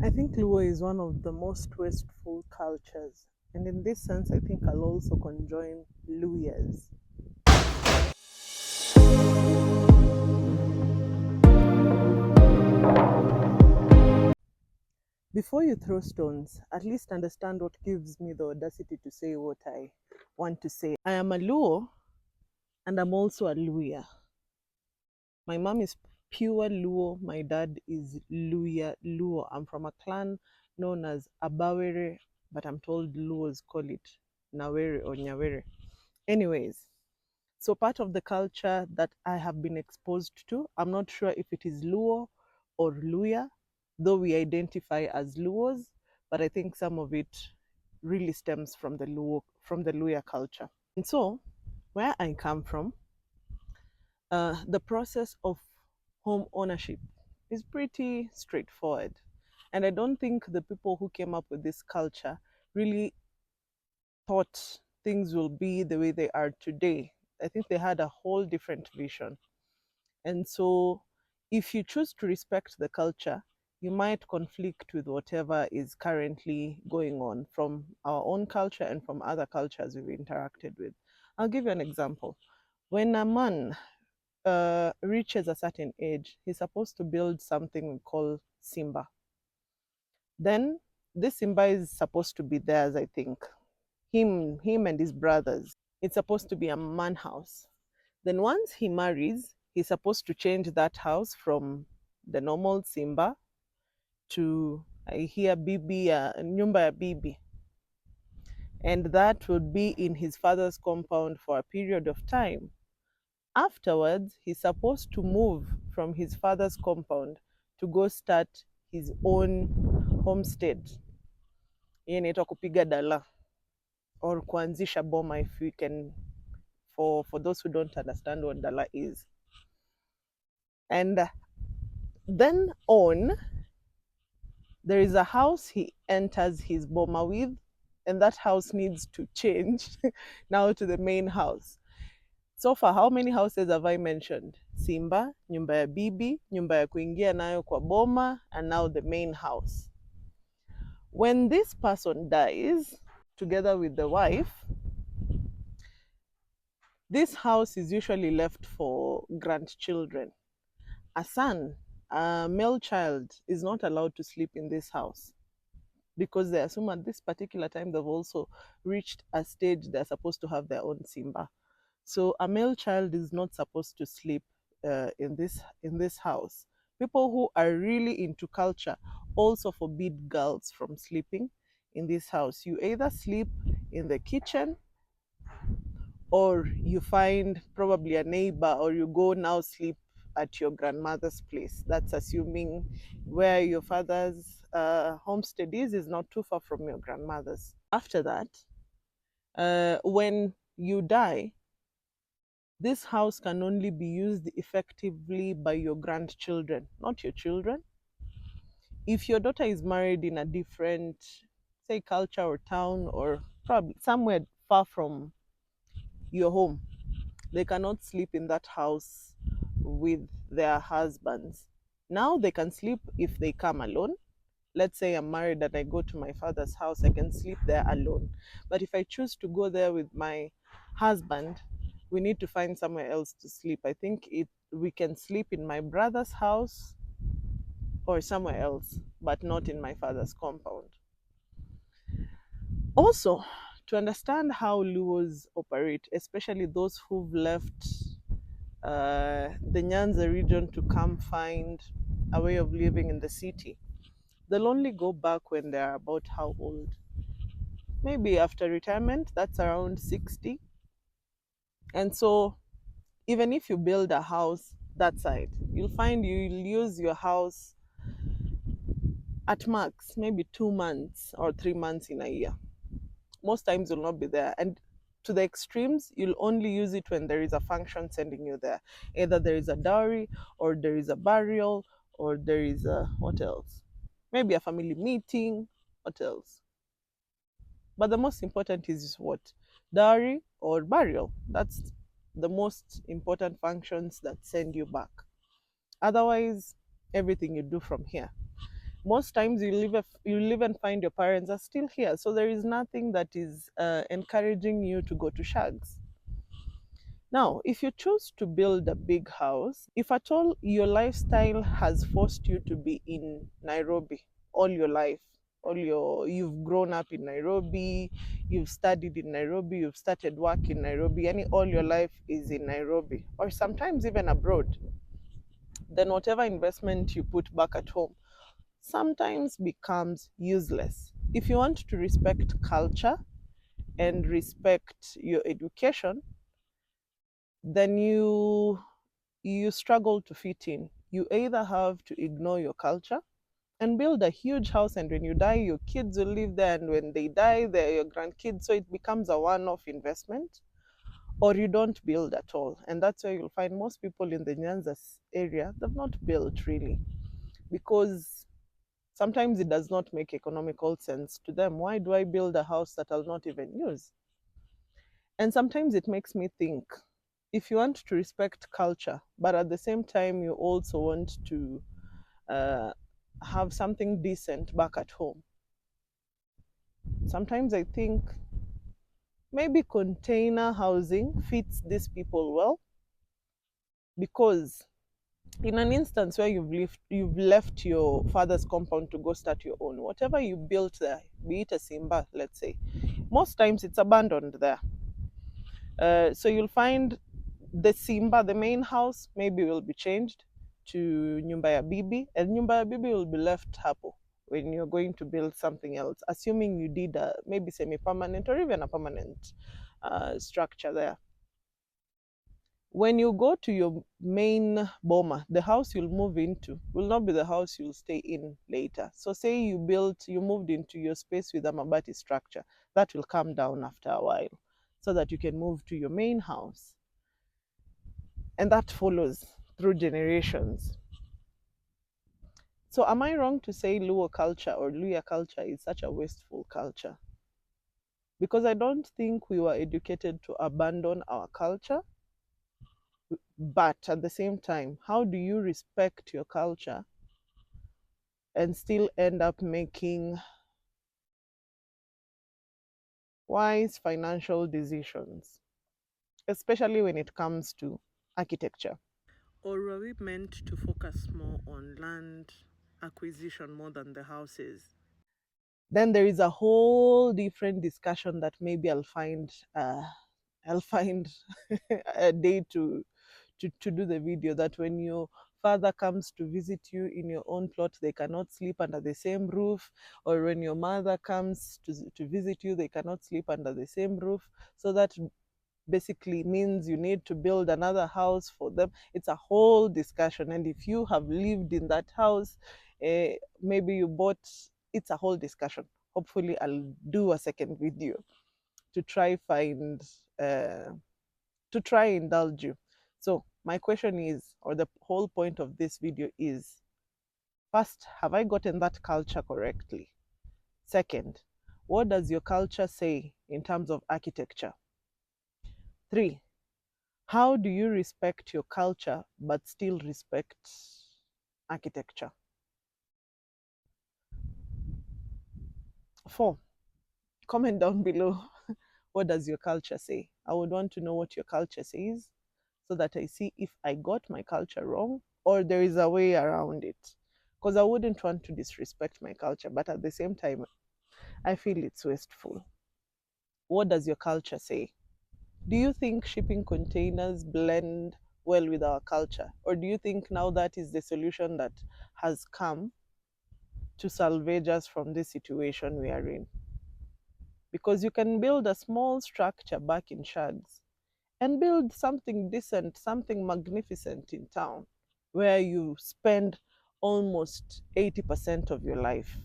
I think Luo is one of the most wasteful cultures, and in this sense, I think I'll also conjoin Luyas. Before you throw stones, at least understand what gives me the audacity to say what I want to say. I am a Luo, and I'm also a Luya. My mom is pure Luo, my dad is Luya Luo. I'm from a clan known as Abawere, but I'm told Luos call it Nawere or Nyawere. Anyways, so part of the culture that I have been exposed to, I'm not sure if it is Luo or Luya, though we identify as Luos, but I think some of it really stems from the Luya culture. And so, where I come from, the process of home ownership is pretty straightforward. And I don't think the people who came up with this culture really thought things will be the way they are today. I think they had a whole different vision. And so, if you choose to respect the culture, you might conflict with whatever is currently going on from our own culture and from other cultures we've interacted with. I'll give you an example. When a man reaches a certain age, he's supposed to build something we call Simba. Then this Simba is supposed to be theirs, I think. Him and his brothers. It's supposed to be a man house. Then once he marries, he's supposed to change that house from the normal Simba to I hear bibi nyumba ya bibi. And that would be in his father's compound for a period of time. Afterwards, he's supposed to move from his father's compound to go start his own homestead. Hii inaitwa kupiga dala or kuanzisha boma if we can, for those who don't understand what dala is. And then on, there is a house he enters his boma with, and that house needs to change now to the main house. So far, how many houses have I mentioned? Simba, nyumba ya bibi, nyumba ya kuingia nayo kwa boma, and now the main house. When this person dies, together with the wife, this house is usually left for grandchildren. A son, a male child, is not allowed to sleep in this house because they assume at this particular time they've also reached a stage they're supposed to have their own Simba. So a male child is not supposed to sleep in this house. People who are really into culture also forbid girls from sleeping in this house. You either sleep in the kitchen or you find probably a neighbor or you go now sleep at your grandmother's place. That's assuming where your father's homestead is not too far from your grandmother's. After that, when you die, this house can only be used effectively by your grandchildren, not your children. If your daughter is married in a different, say, culture or town or probably somewhere far from your home, they cannot sleep in that house with their husbands. Now they can sleep if they come alone. Let's say I'm married and I go to my father's house, I can sleep there alone. But if I choose to go there with my husband, we need to find somewhere else to sleep. I think we can sleep in my brother's house or somewhere else, but not in my father's compound. Also, to understand how Luos operate, especially those who've left the Nyanza region to come find a way of living in the city, they'll only go back when they're about how old? Maybe after retirement, that's around 60. And so, even if you build a house that side, you'll find you'll use your house at max maybe 2 months or 3 months in a year. Most times you'll not be there. And to the extremes, you'll only use it when there is a function sending you there. Either there is a dowry, or there is a burial, or there is a, what else? Maybe a family meeting, what else? But the most important is what? Dowry or burial. That's the most important functions that send you back. Otherwise, everything you do from here. Most times you live and find your parents are still here, so there is nothing that is encouraging you to go to shags. Now, if you choose to build a big house, if at all your lifestyle has forced you to be in Nairobi all your life, you've grown up in Nairobi, you've studied in Nairobi, you've started work in Nairobi, and all your life is in Nairobi, or sometimes even abroad, then whatever investment you put back at home sometimes becomes useless. If you want to respect culture and respect your education, then you struggle to fit in. You either have to ignore your culture and build a huge house, and when you die, your kids will live there, and when they die, they're your grandkids. So it becomes a one off investment, or you don't build at all. And that's why you'll find most people in the Nyanza area, they've not built really, because sometimes it does not make economical sense to them. Why do I build a house that I'll not even use? And sometimes it makes me think, if you want to respect culture, but at the same time you also want to uh, have something decent back at home, sometimes I think maybe container housing fits these people well, because in an instance where you've left your father's compound to go start your own, whatever you built there, be it a simba, let's say, most times it's abandoned there. So you'll find the simba, the main house, maybe will be changed to nyumba ya bibi, and nyumba ya bibi will be left hapo when you're going to build something else, assuming you did a maybe semi-permanent or even a permanent structure there. When you go to your main boma, the house you'll move into will not be the house you'll stay in later. So say you moved into your space with a mabati structure, that will come down after a while so that you can move to your main house. And that follows through generations. So am I wrong to say Luo culture or Luya culture is such a wasteful culture? Because I don't think we were educated to abandon our culture. But at the same time, how do you respect your culture and still end up making wise financial decisions, especially when it comes to architecture? Or were we meant to focus more on land acquisition more than the houses? Then there is a whole different discussion that maybe I'll find a day to do the video, that when your father comes to visit you in your own plot, they cannot sleep under the same roof, or when your mother comes to visit you, they cannot sleep under the same roof. So that basically means you need to build another house for them. It's a whole discussion. And if you have lived in that house, maybe you bought, it's a whole discussion. Hopefully, I'll do a second video to try find to try indulge you. So my question is, or the whole point of this video is, first, have I gotten that culture correctly? Second, what does your culture say in terms of architecture? Three, how do you respect your culture but still respect architecture? Four, comment down below. What does your culture say? I would want to know what your culture says, so that I see if I got my culture wrong or there is a way around it. Because I wouldn't want to disrespect my culture, but at the same time, I feel it's wasteful. What does your culture say? Do you think shipping containers blend well with our culture? Or do you think now that is the solution that has come to salvage us from this situation we are in? Because you can build a small structure back in Shags and build something decent, something magnificent in town where you spend almost 80% of your life.